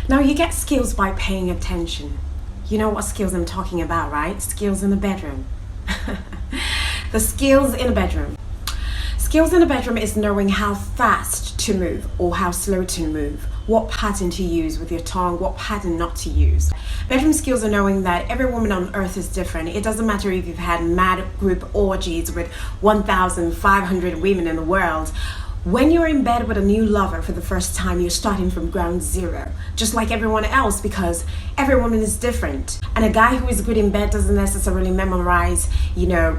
Now, you get skills by paying attention. You know what skills I'm talking about, right? Skills in the bedroom. The skills in the bedroom. Skills in the bedroom is knowing how fast to move or how slow to move, what pattern to use with your tongue, what pattern not to use. Bedroom skills are knowing that every woman on earth is different. It doesn't matter if you've had mad group orgies with 1,500 women in the world. When you're in bed with a new lover for the first time, you're starting from ground zero, just like everyone else, because every woman is different. And a guy who is good in bed doesn't necessarily memorize,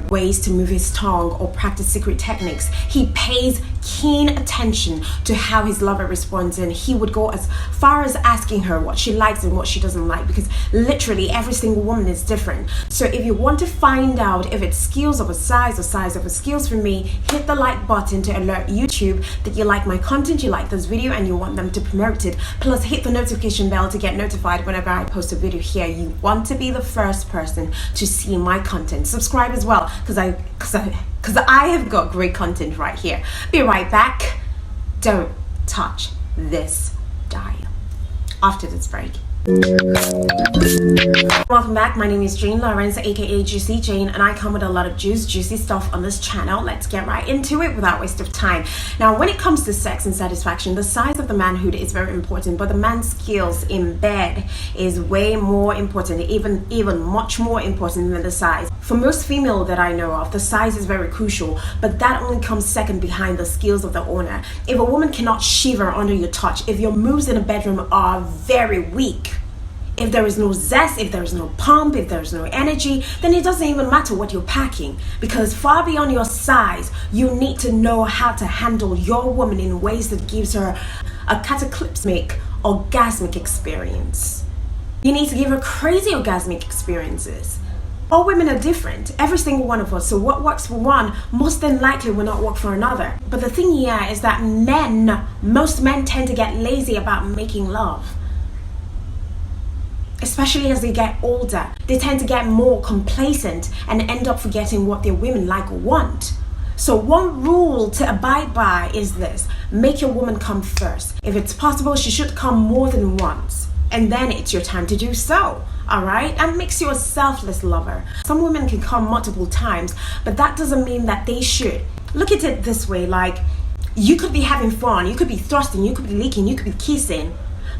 ways to move his tongue or practice secret techniques. He pays keen attention to how his lover responds, and he would go as far as asking her what she likes and what she doesn't like, because literally every single woman is different. So if you want to find out if it's skills of a size or size of a skills for me, hit the like button to alert YouTube that you like my content, you like this video, and you want them to promote it. Plus hit the notification bell to get notified whenever I post a video here. You want to be the first person to see my content. Subscribe as well, because I have got great content right here. Be right back. Don't touch this dial after this break. Welcome back. My name is Jane Lawrence, aka Juicy Jane, and I come with a lot of juicy stuff on this channel. Let's get right into it without waste of time. Now, when it comes to sex and satisfaction, the size of the manhood is very important, but the man's skills in bed is way more important, even much more important than the size. For most female that I know of, the size is very crucial, but that only comes second behind the skills of the owner. If a woman cannot shiver under your touch, if your moves in the bedroom are very weak, if there is no zest, if there is no pump, if there is no energy, then it doesn't even matter what you're packing, because far beyond your size, you need to know how to handle your woman in ways that gives her a cataclysmic, orgasmic experience. You need to give her crazy orgasmic experiences. All women are different, every single one of us, so what works for one most than likely will not work for another. But the thing here is that most men tend to get lazy about making love. Especially as they get older, they tend to get more complacent and end up forgetting what their women like or want. So one rule to abide by is this: make your woman come first. If it's possible, she should come more than once, and then it's your time to do so. Alright? That makes you a selfless lover. Some women can come multiple times, but that doesn't mean that they should. Look at it this way, like, you could be having fun, you could be thrusting, you could be licking, you could be kissing,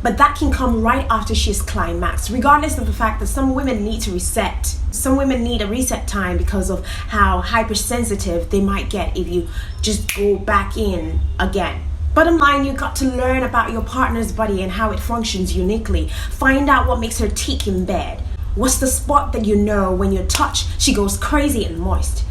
but that can come right after she's climaxed, regardless of the fact that some women need to reset. Some women need a reset time because of how hypersensitive they might get if you just go back in again. Bottom line, you got to learn about your partner's body and how it functions uniquely. Find out what makes her tick in bed. What's the spot that you know when you touch, she goes crazy and moist?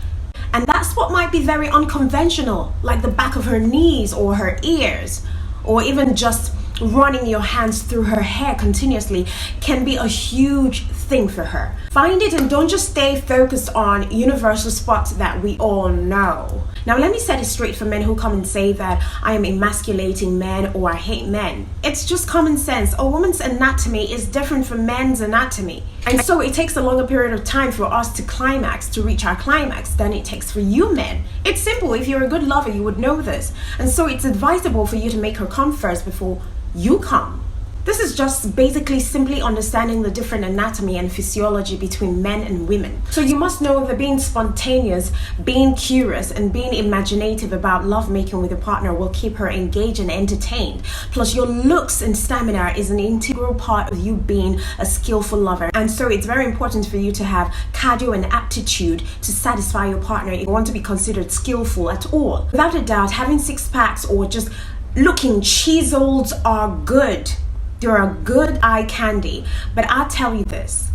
And that spot might be very unconventional, like the back of her knees or her ears, or even just running your hands through her hair continuously can be a huge thing for her. Find it and don't just stay focused on universal spots that we all know. Now, let me set it straight for men who come and say that I am emasculating men or I hate men. It's just common sense. A woman's anatomy is different from men's anatomy. And so it takes a longer period of time for us to reach our climax than it takes for you men. It's simple. If you're a good lover, you would know this. And so it's advisable for you to make her come first before you come. This is just basically simply understanding the different anatomy and physiology between men and women. So you must know that being spontaneous, being curious, and being imaginative about lovemaking with your partner will keep her engaged and entertained. Plus, your looks and stamina is an integral part of you being a skillful lover. And so it's very important for you to have cardio and aptitude to satisfy your partner if you want to be considered skillful at all. Without a doubt, having six packs or just looking chiseled are good. You're a good eye candy, but I'll tell you this: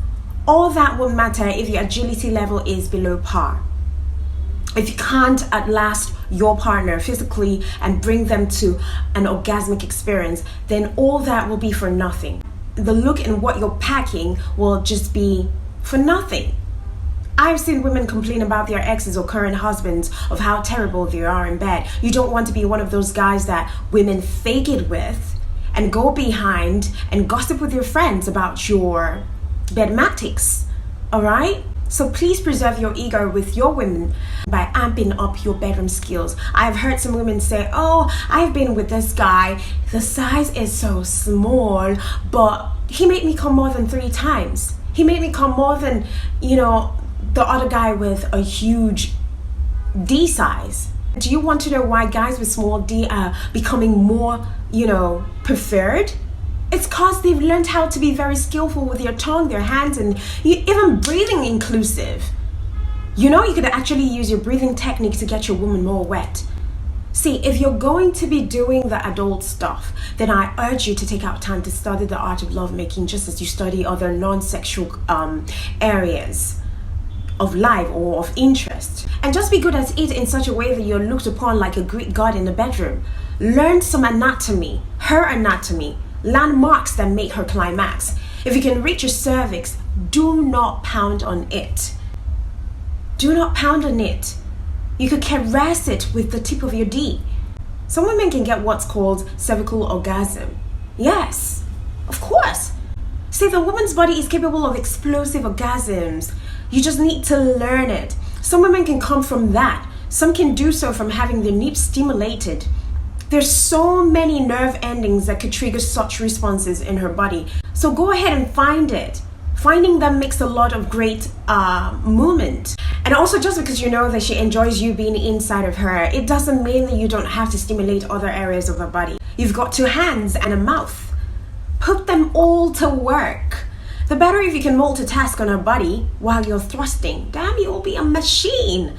all that won't matter if your agility level is below par. If you can't outlast your partner physically and bring them to an orgasmic experience, then all that will be for nothing. The look and what you're packing will just be for nothing. I've seen women complain about their exes or current husbands of how terrible they are in bed. You don't want to be one of those guys that women fake it with and go behind and gossip with your friends about your bedmatics. Alright? So please preserve your ego with your women by amping up your bedroom skills. I've heard some women say, oh, I've been with this guy, the size is so small, but he made me come more than 3 times. He made me come more than, the other guy with a huge D size. Do you want to know why guys with small D are becoming more, preferred? It's because they've learned how to be very skillful with their tongue, their hands, and even breathing inclusive. You could actually use your breathing technique to get your woman more wet. See, if you're going to be doing the adult stuff, then I urge you to take out time to study the art of lovemaking, just as you study other non-sexual areas of life or of interest. And just be good at it in such a way that you're looked upon like a Greek god in the bedroom. Learn some anatomy, her anatomy, landmarks that make her climax. If you can reach your cervix, do not pound on it. Do not pound on it. You could caress it with the tip of your D. Some women can get what's called cervical orgasm. Yes, of course. See, the woman's body is capable of explosive orgasms. You just need to learn it. Some women can come from that. Some can do so from having their nips stimulated. There's so many nerve endings that could trigger such responses in her body. So go ahead and find it. Finding them makes a lot of great movement. And also, just because you know that she enjoys you being inside of her, it doesn't mean that you don't have to stimulate other areas of her body. You've got 2 hands and a mouth. Put them all to work. The better if you can multitask on her body while you're thrusting. Damn, you'll be a machine.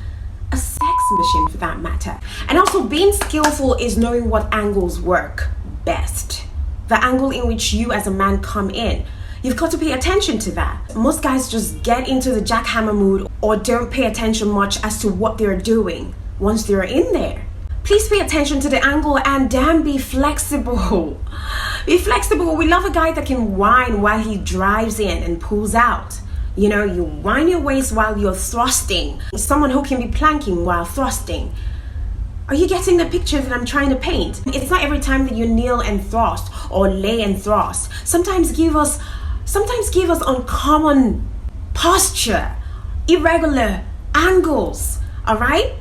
A sex machine for that matter. And also, being skillful is knowing what angles work best. The angle in which you as a man come in. You've got to pay attention to that. Most guys just get into the jackhammer mood or don't pay attention much as to what they're doing once they're in there. Please pay attention to the angle and damn, be flexible. Be flexible. We love a guy that can whine while he drives in and pulls out. You whine your waist while you're thrusting. Someone who can be planking while thrusting. Are you getting the picture that I'm trying to paint? It's not every time that you kneel and thrust or lay and thrust. Sometimes give us uncommon posture, irregular angles, all right?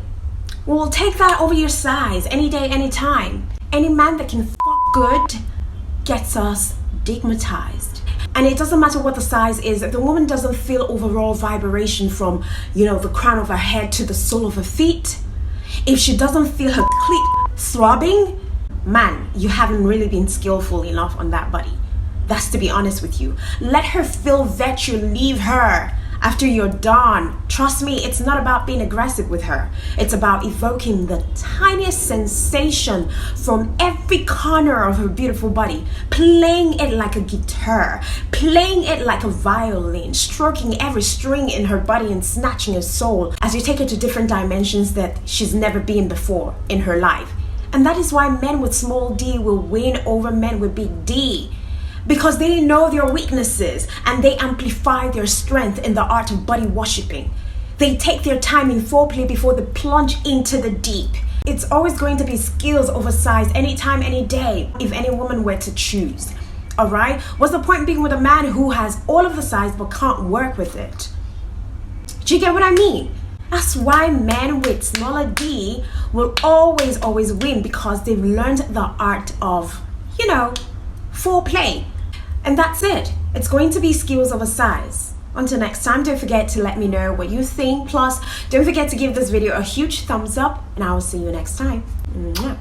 We'll take that over your size any day, any time. Any man that can good gets us stigmatized. And it doesn't matter what the size is. If the woman doesn't feel overall vibration from, the crown of her head to the sole of her feet, if she doesn't feel her clit throbbing, man, you haven't really been skillful enough on that body. That's to be honest with you. Let her feel that you leave her after you're done. Trust me, it's not about being aggressive with her. It's about evoking the tiniest sensation from every corner of her beautiful body, playing it like a guitar, playing it like a violin, stroking every string in her body and snatching her soul as you take her to different dimensions that she's never been before in her life. And that is why men with small D will win over men with big D. Because they know their weaknesses and they amplify their strength in the art of body worshipping. They take their time in foreplay before they plunge into the deep. It's always going to be skills over size anytime, any day, if any woman were to choose. All right? What's the point being with a man who has all of the size but can't work with it? Do you get what I mean? That's why men with smaller D will always win, because they've learned the art of, foreplay. And that's it. It's going to be skills over size. Until next time, don't forget to let me know what you think. Plus, don't forget to give this video a huge thumbs up, and I will see you next time. Mwah.